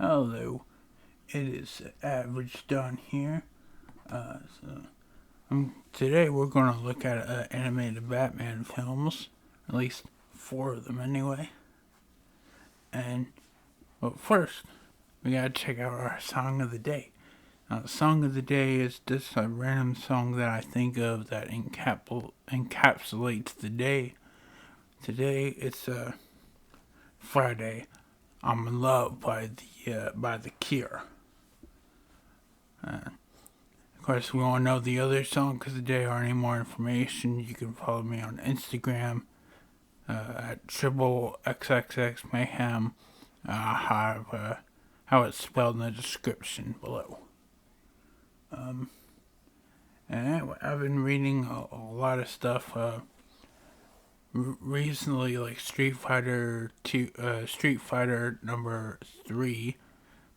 Hello, it is Average Done here. Today we're going to look at animated Batman films, at least 4 of them anyway. And, well, first, we gotta check out our song of the day. Now, the song of the day is just a random song that I think of that encapsulates the day. Today, it's Friday. I'm in Love by the Cure. Of course, we all know the other songs of the day or any more information. You can follow me on Instagram at triple XXX Mayhem. How it's spelled in the description below. And anyway, I've been reading a lot of stuff recently, like Street Fighter number 3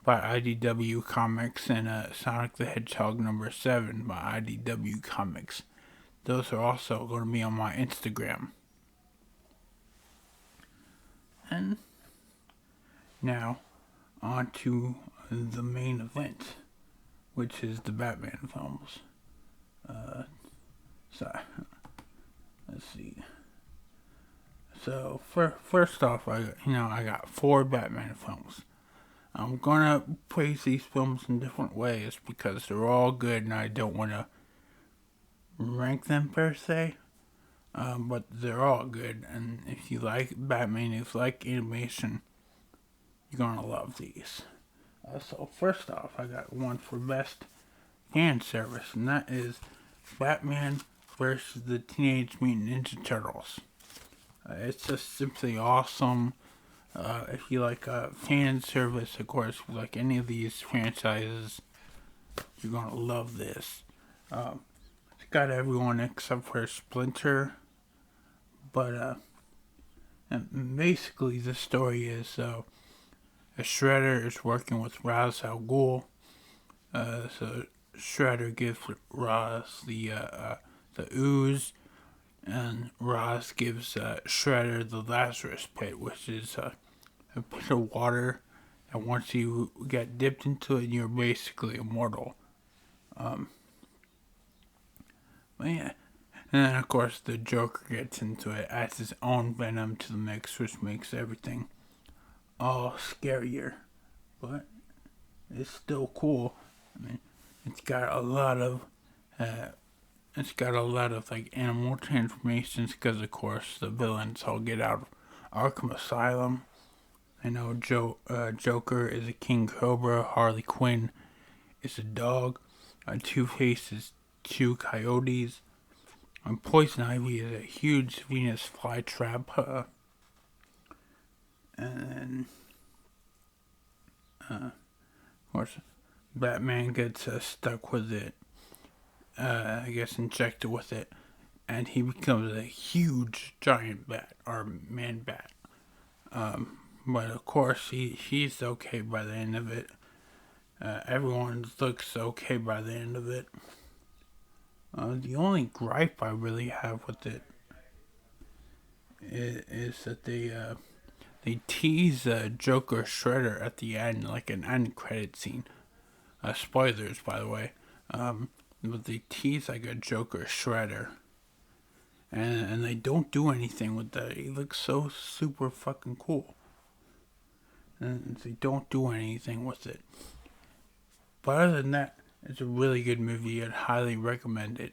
by IDW Comics and Sonic the Hedgehog number 7 by IDW Comics. Those are also going to be on my Instagram. And now, on to the main event, which is the Batman films. So, let's see. So, first off, I got 4 Batman films. I'm gonna praise these films in different ways because they're all good and I don't want to rank them per se. But they're all good, and if you like Batman, if you like animation, you're gonna love these. So first off, I got one for best fan service, and that is Batman versus the Teenage Mutant Ninja Turtles. It's just simply awesome. If you like fan service, of course, if you like any of these franchises, you're gonna love this. It's got everyone except for Splinter, but and basically the story is a Shredder is working with Ra's al Ghul. So Shredder gives Ra's the ooze, and Ra's gives Shredder the Lazarus Pit, which is a pit of water, and once you get dipped into it, you're basically immortal. But yeah. And then, of course, the Joker gets into it, adds his own venom to the mix, which makes everything all scarier. But it's still cool. I mean, it's got a lot of like animal transformations because, of course, the villains all get out of Arkham Asylum. I know Joker is a king cobra, Harley Quinn is a dog, Two-Face is 2 coyotes, and Poison Ivy is a huge Venus flytrap. And of course, Batman gets stuck with it. I guess injected with it, and he becomes a huge giant bat or man bat. But of course, he's okay by the end of it. Everyone looks okay by the end of it. The only gripe I really have with it is that they tease Joker Shredder at the end, like an end credit scene. Spoilers, by the way. But they tease like a Joker Shredder, and they don't do anything with that. He looks so super fucking cool, and they don't do anything with it. But other than that, it's a really good movie. I'd highly recommend it.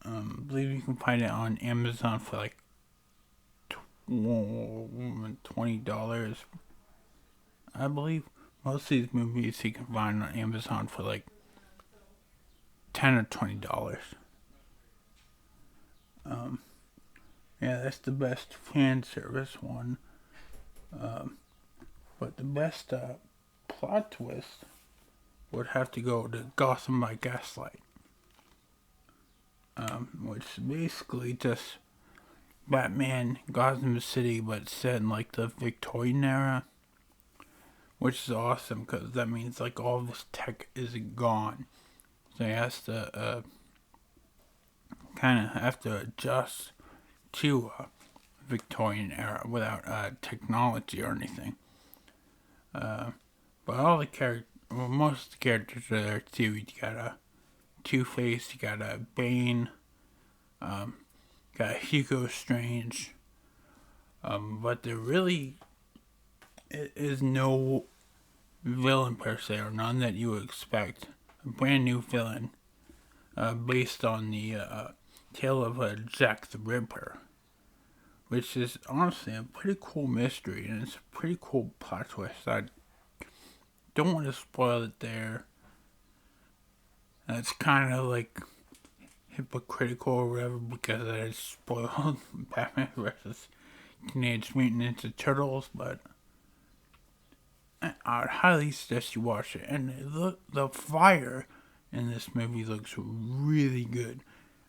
I believe you can find it on Amazon for like $20. I believe most of these movies you can find on Amazon for like $10 or $20. Yeah, that's the best fan service one. But the best plot twist would have to go to Gotham by Gaslight. Which is basically just Batman, Gotham City, but set in like the Victorian era. Which is awesome because that means like all this tech is gone. So he has to kind of have to adjust to Victorian era without technology or anything. But all the characters, well, most of the characters are there too. You got a Two-Face, you got a Bane, got a Hugo Strange. But there really is no villain per se, or none that you would expect. A brand new villain, based on the tale of Jack the Ripper, which is honestly a pretty cool mystery, and it's a pretty cool plot twist. I don't want to spoil it there. It's kind of like hypocritical or whatever because I spoiled Batman vs. Teenage Mutant Ninja Turtles, but I would highly suggest you watch it. And the fire in this movie looks really good.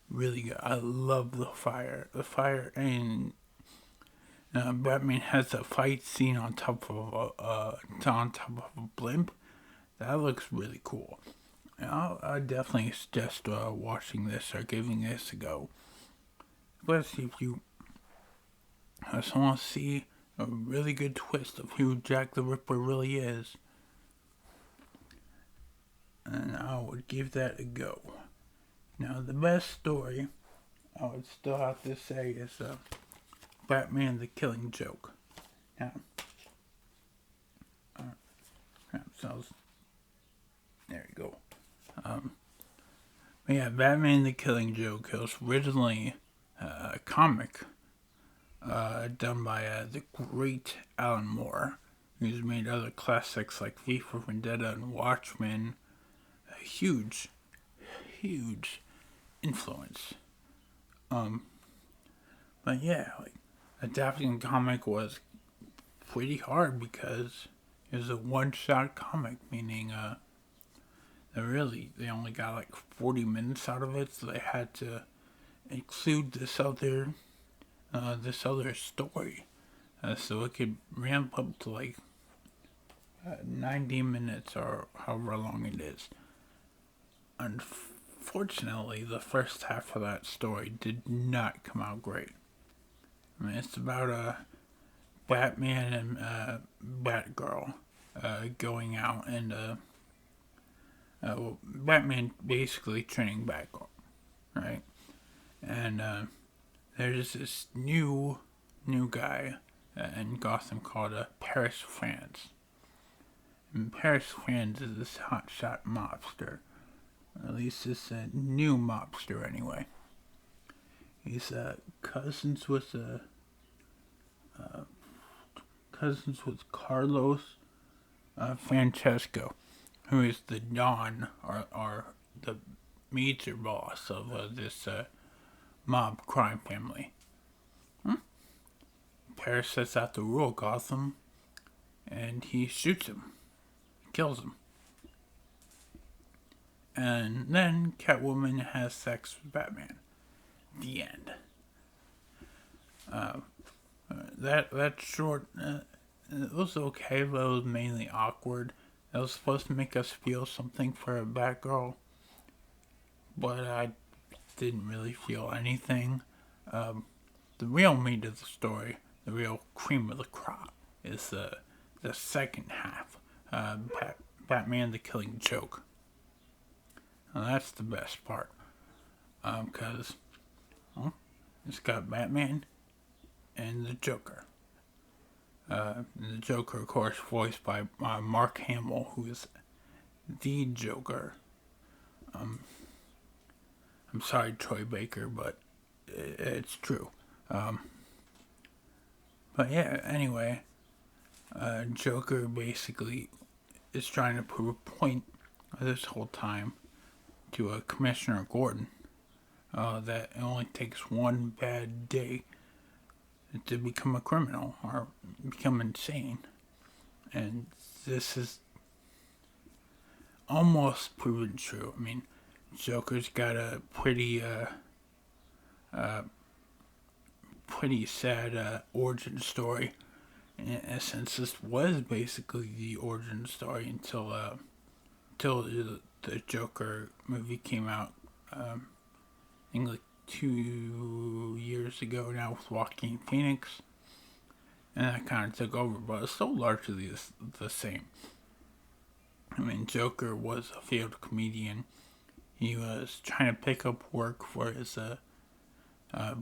Really good. I love the fire. The fire, and Batman has a fight scene on top of a blimp. That looks really cool. I definitely suggest watching this or giving this a go. Especially if you just want to see a really good twist of who Jack the Ripper really is. And I would give that a go. Now, the best story I would still have to say is Batman the Killing Joke. Now, there you go. But yeah, Batman the Killing Joke was originally a comic done by the great Alan Moore, who's made other classics like V for Vendetta and Watchmen. A huge influence. But yeah, like, adapting a comic was pretty hard because it was a one-shot comic, meaning they only got like 40 minutes out of it, so they had to include this other story, so it could ramp up to like 90 minutes or however long it is. Unfortunately, the first half of that story did not come out great. I mean, it's about Batman and Batgirl going out and Batman basically training Batgirl, right? And there's this new guy in Gotham called Paris France. And Paris France is this hotshot mobster. At least it's a new mobster anyway. He's cousins with Carlos Francesco, who is the Don or the major boss of this mob crime family. Paris sets out to rule Gotham, and he shoots him, kills him. And then Catwoman has sex with Batman. The end. That short, it was okay, but it was mainly awkward. It was supposed to make us feel something for a Batgirl, but I didn't really feel anything. The real meat of the story, the real cream of the crop, is the second half. Batman the Killing Joke. Now that's the best part, because it's got Batman and the Joker. The Joker, of course, voiced by Mark Hamill, who is the Joker. I'm sorry, Troy Baker, but it's true. But yeah, anyway, Joker basically is trying to prove a point this whole time to Commissioner Gordon that it only takes one bad day to become a criminal or become insane. And this is almost proven true. I mean, Joker's got a pretty sad origin story. In a sense, this was basically the origin story until the Joker movie came out. I think like 2 years ago now with Joaquin Phoenix. and that kind of took over, but it's still largely the same. I mean, Joker was a failed comedian. He was trying to pick up work for his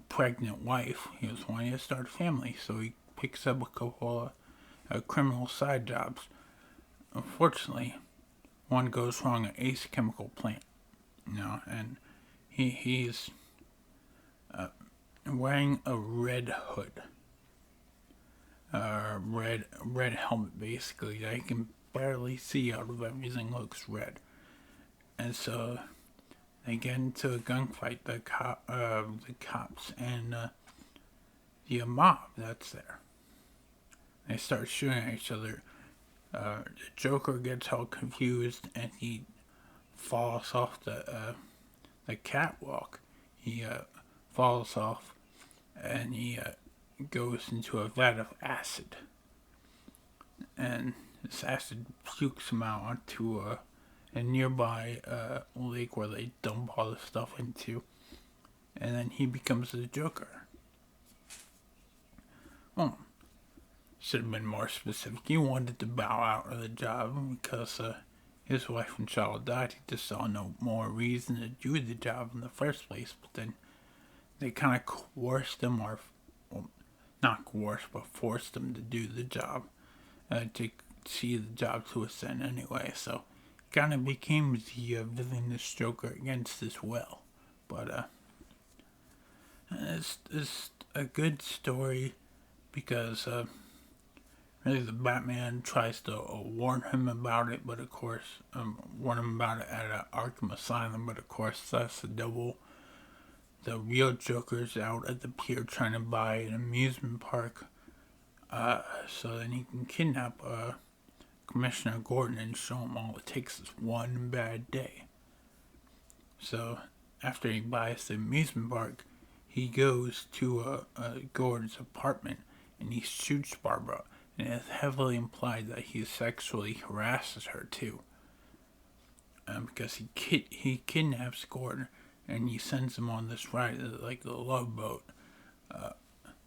pregnant wife. He was wanting to start a family, so he picks up a couple of criminal side jobs. Unfortunately, one goes wrong at Ace Chemical Plant, and he's wearing a red hood, red helmet basically that you can barely see out of everything looks red, and so they get into a gunfight. The cops and the mob that's there. They start shooting at each other. The Joker gets all confused and he falls off the catwalk. He falls off and he goes into a vat of acid. And this acid pukes him out onto a nearby lake where they dump all the stuff into. And then he becomes the Joker. Well, should have been more specific. He wanted to bow out of the job because his wife and child died. He just saw no more reason to do the job in the first place. But then they kind of coerced him, or well, not coerced, but forced him to do the job, to see the job to its end anyway. So kind of became the villainous Joker against his will. But it's a good story because really the Batman tries to warn him about it, but of course, warn him about it at Arkham Asylum, but of course that's the double. The real Joker's out at the pier trying to buy an amusement park, so then he can kidnap Commissioner Gordon and show him all it takes is one bad day. So after he buys the amusement park, he goes to Gordon's apartment and he shoots Barbara. And it's heavily implied that he sexually harasses her too, because he kidnaps Gordon and he sends him on this ride, like the Love Boat,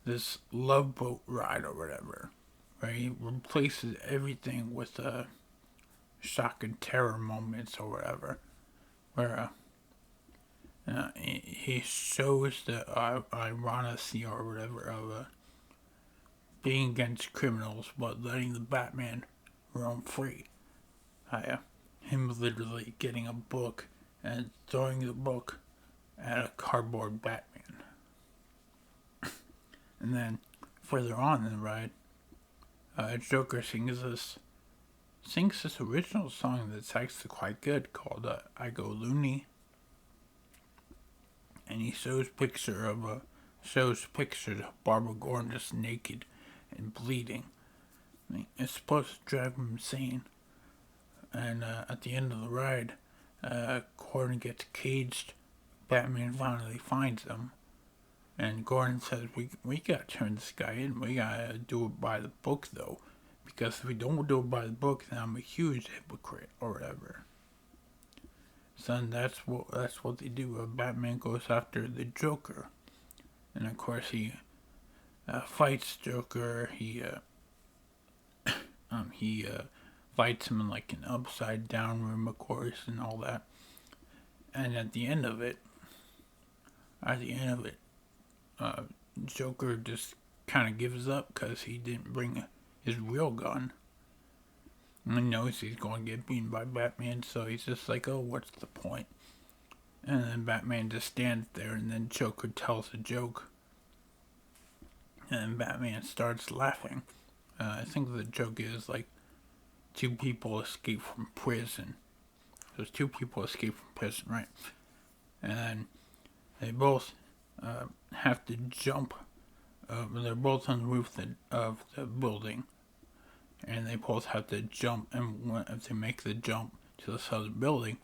this Love Boat ride or whatever, where he replaces everything with shock and terror moments or whatever, where he shows the ironicity or whatever of being against criminals but letting the Batman roam free. Him literally getting a book and throwing the book at a cardboard Batman. And then further on in the ride, Joker sings this original song that's actually quite good called I Go Loony. And he shows pictures of Barbara Gordon just naked and bleeding. I mean, it's supposed to drive him insane. And at the end of the ride, Gordon gets caged. Batman finally finds him. And Gordon says, we gotta turn this guy in. We gotta do it by the book, though. Because if we don't do it by the book, then I'm a huge hypocrite, or whatever. So that's what they do. Batman goes after the Joker. And of course he fights Joker. He fights him in like an upside down room, of course, and all that. And at the end of it, Joker just kind of gives up because he didn't bring his real gun. And he knows he's going to get beaten by Batman, so he's just like, oh, what's the point? And then Batman just stands there, and then Joker tells a joke. And Batman starts laughing. I think the joke is like, two people escape from prison. There's two people escape from prison, right? And then they both have to jump. They're both on the roof of the building. And they both have to jump. And if they make the jump to the side of the building,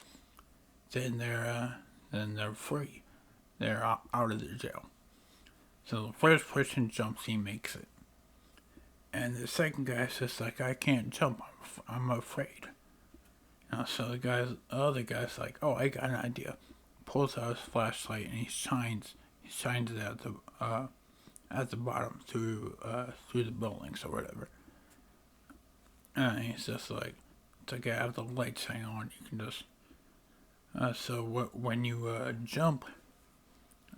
then they're free. They're out of the jail. So the first person jumps, he makes it. And the second guy says, like, I can't jump, I'm afraid. So the other guy's like, oh, I got an idea. Pulls out his flashlight and he shines it at at the bottom through the buildings or whatever. And it's just like, it's like I have the lights hang on. You can just so when you jump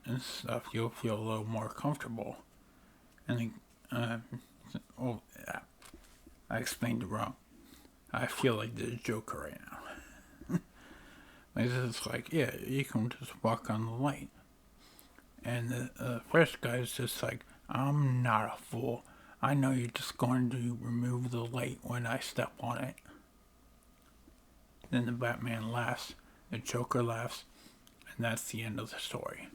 and stuff, you'll feel a little more comfortable. And oh, yeah, I explained it wrong. I feel like the Joker right now. It's just like, yeah, you can just walk on the light. And the first guy's just like, I'm not a fool. I know you're just going to remove the light when I step on it. Then the Batman laughs, the Joker laughs, and that's the end of the story.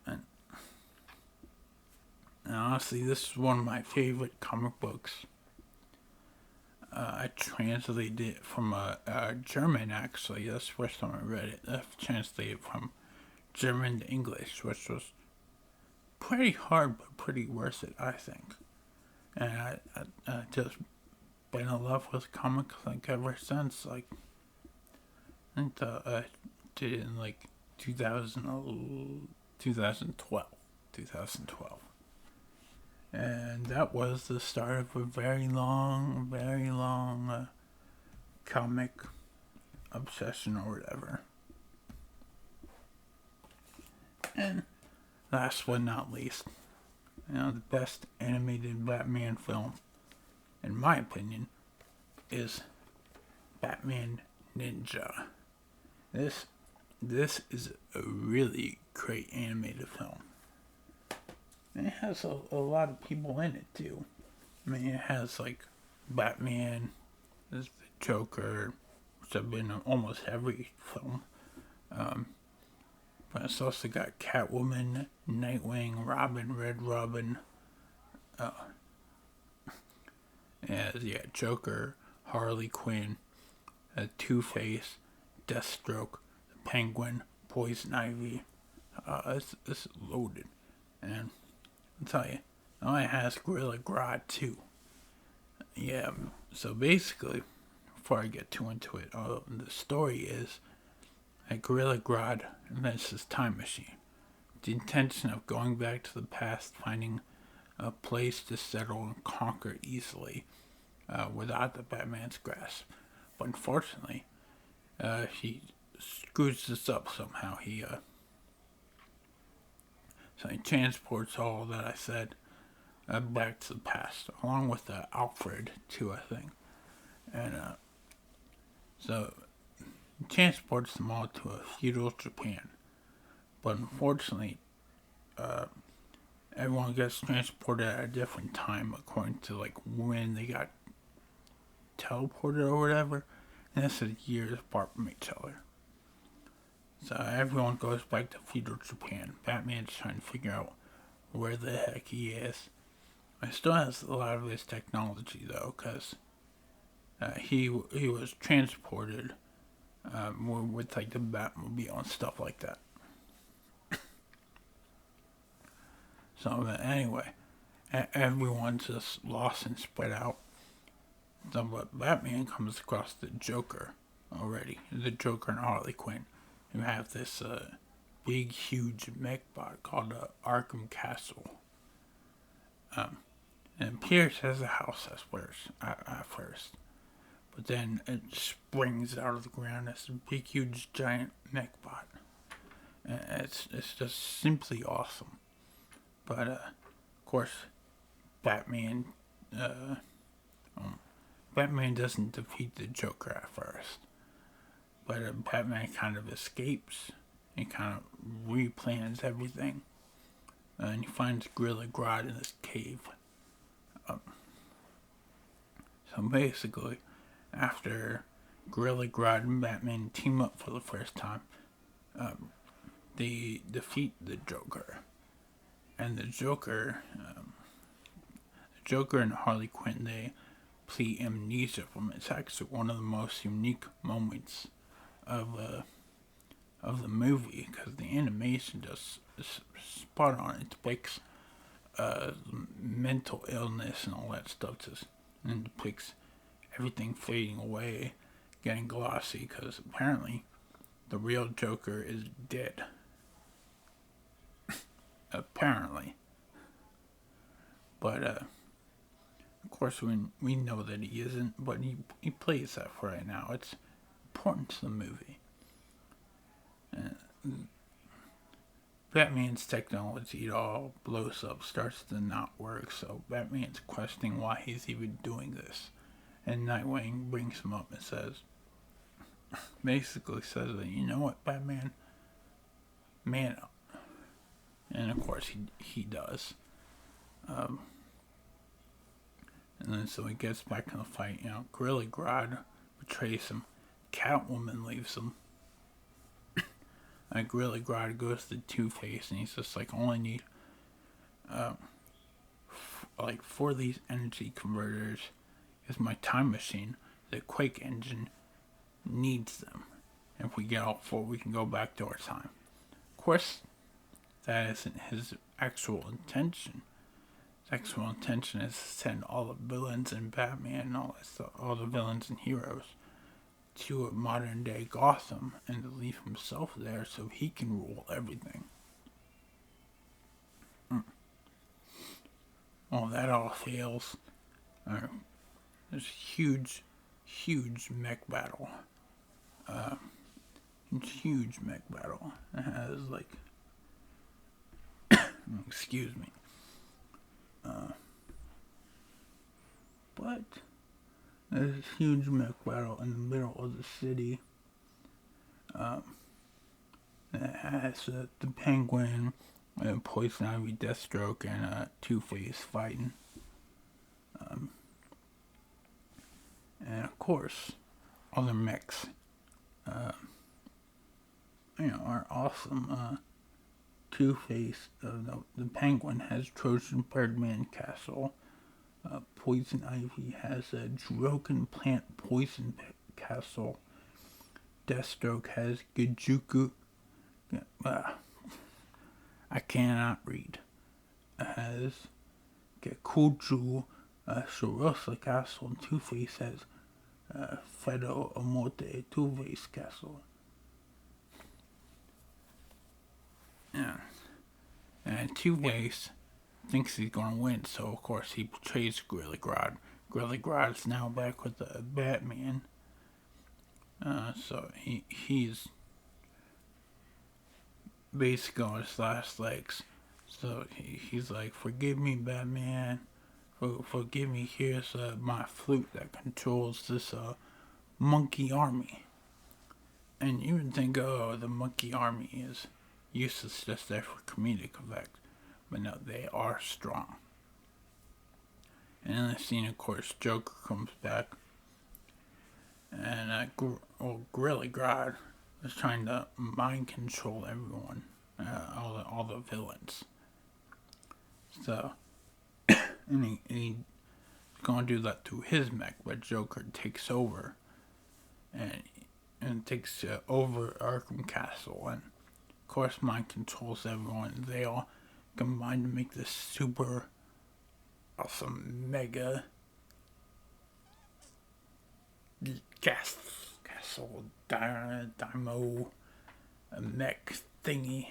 And honestly, this is one of my favorite comic books. I translated it from German, actually. That's the first time I read it. I translated it from German to English, which was pretty hard, but pretty worth it, I think. And I just been in love with comics like ever since. Like, I think I did it in like 2012. And that was the start of a very long comic obsession or whatever. And last but not least, the best animated Batman film, in my opinion, is Batman Ninja. This is a really great animated film. And it has a lot of people in it too. I mean, it has like Batman, there's the Joker, which have been in almost every film. But it's also got Catwoman, Nightwing, Robin, Red Robin. Yeah, Joker, Harley Quinn, Two-Face, Deathstroke, the Penguin, Poison Ivy. It's loaded. And I'll tell you, now it has Gorilla Grodd too. Yeah, so basically, before I get too into it, the story is that Gorilla Grodd invents his time machine. The intention of going back to the past, finding a place to settle and conquer easily without the Batman's grasp. But unfortunately, he screws this up somehow. So he transports all that I said back to the past, along with Alfred too, I think. And so he transports them all to a feudal Japan. But unfortunately, everyone gets transported at a different time according to like when they got teleported or whatever. And this is years apart from each other. So everyone goes back to feudal Japan. Batman's trying to figure out where the heck he is. He still has a lot of his technology though, because he was transported with like the Batmobile and stuff like that. So anyway, everyone's just lost and spread out. So but Batman comes across the Joker already. The Joker and Harley Quinn, who have this big, huge mech bot called Arkham Castle. And Pierce has a house at first. But then it springs out of the ground as a big, huge, giant mech bot. And it's just simply awesome. But, of course, Batman doesn't defeat the Joker at first. But Batman kind of escapes and kind of replans everything. And he finds Gorilla Grodd in this cave. So basically, after Gorilla Grodd and Batman team up for the first time, they defeat the Joker. And the Joker and Harley Quinn, they play amnesia from it. It's actually one of the most unique moments of the movie, because the animation just is spot on. It depicts mental illness and all that stuff, and depicts everything fading away, getting glossy, because apparently the real Joker is dead. apparently. But of course, we know that he isn't, but he plays that for right now. It's important to the movie. Batman's technology, it all blows up, starts to not work, so Batman's questioning why he's even doing this. And Nightwing brings him up and basically says that, you know what, Batman? Man up. And of course he does. And then so he gets back in the fight, Gorilla Grodd betrays him. Catwoman leaves him. And Gorilla Grodd goes to Two-Face and he's just like, only need for these energy converters is my time machine. The Quake engine needs them. And if we get all four, we can go back to our time. Of course, that isn't his actual intention. His actual intention is to send all the villains and Batman and all the villains and heroes to a modern day Gotham and to leave himself there so he can rule everything. Well, that all fails. There's huge mech battle. Huge mech battle. It has excuse me. But there's a huge mech battle in the middle of the city. It has the Penguin, Poison Ivy, Deathstroke, and Two-Face fighting. And of course, other mechs, are awesome. Two-Face, the Penguin has Trojan Birdman Castle. Poison Ivy has a Droken Plant Poison Castle. Deathstroke has Gijuku. I cannot read. It has Gekuju Shorosa Castle, and Two-Face has Fedo Omote Two-Face Castle. Yeah. And Two-Face thinks he's gonna win, so of course he betrays Gorilla Grodd. Gorilla Grodd's now back with the Batman. So he's basically on his last legs. So he's like, forgive me, Batman. Forgive me, here's my flute that controls this monkey army. And you would think, oh, the monkey army is useless, just there for comedic effect. But no, they are strong. And in the scene, of course, Joker comes back. And Gorilla Grodd is trying to mind control everyone. All the villains. So, and he's gonna do that through his mech, but Joker takes over. And takes over Arkham Castle. And, of course, mind controls everyone. They all combine to make this super awesome mega castle dynamo mech thingy.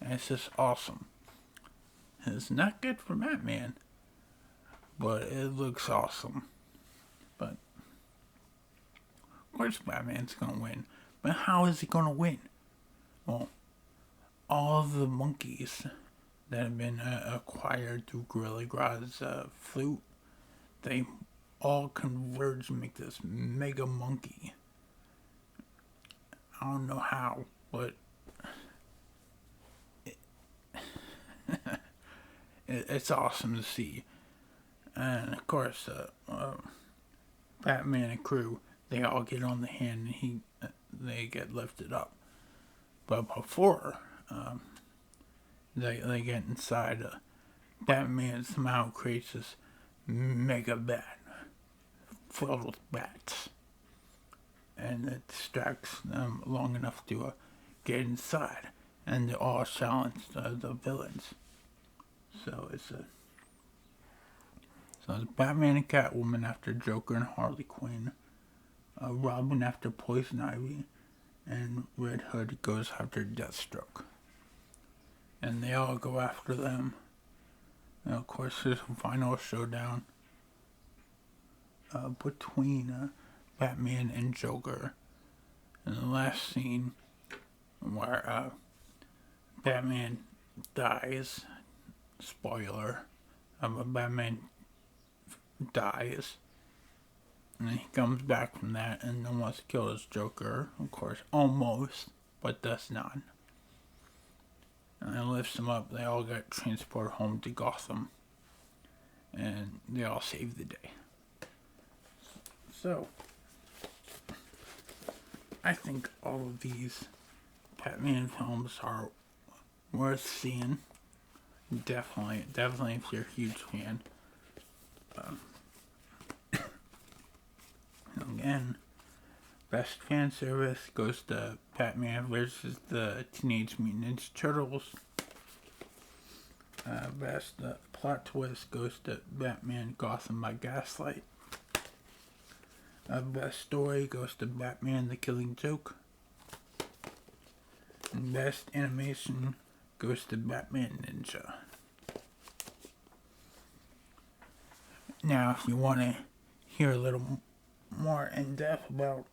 And it's just awesome. It's not good for Batman, but it looks awesome. But of course Batman's gonna win. But how is he gonna win? Well, all the monkeys that have been acquired through Gorilla Grodd's flute, they all converge to make this mega monkey. I don't know how, but it's awesome to see. And of course, Batman and crew, they all get on the hand and they get lifted up. But before they get inside, Batman somehow creates this mega bat filled with bats. And it distracts them long enough to get inside. And they all challenge the villains. So it's Batman and Catwoman after Joker and Harley Quinn. Robin after Poison Ivy. And Red Hood goes after Deathstroke. and they all go after them. And of course, there's a final showdown between Batman and Joker. In the last scene, where Batman dies, spoiler, Batman dies, and he comes back from that and almost kills Joker, of course, almost, but does not. And then lifts him up. They all get transported home to Gotham, and they all save the day. So, I think all of these Batman films are worth seeing. Definitely if you're a huge fan. Again, best fan service goes to Batman versus the Teenage Mutant Ninja Turtles. Best plot twist goes to Batman Gotham by Gaslight. Best story goes to Batman the Killing Joke. And best animation goes to Batman Ninja. Now, if you want to hear a little more in depth about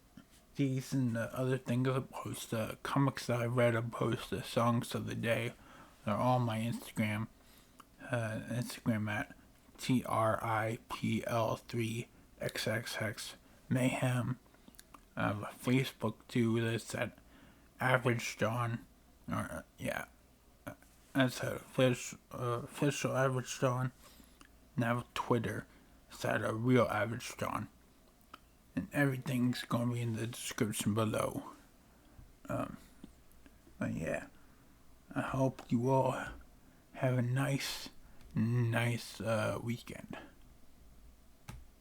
these and the other things, I post comics that I read, I post the songs of the day. They're all on my Instagram. Instagram at TRIPL3XXX Mayhem. I have a Facebook too that's at Average John. That's a official Average John. And I have Twitter. It's at a real Average John. And everything's going to be in the description below. But yeah, I hope you all have a nice weekend.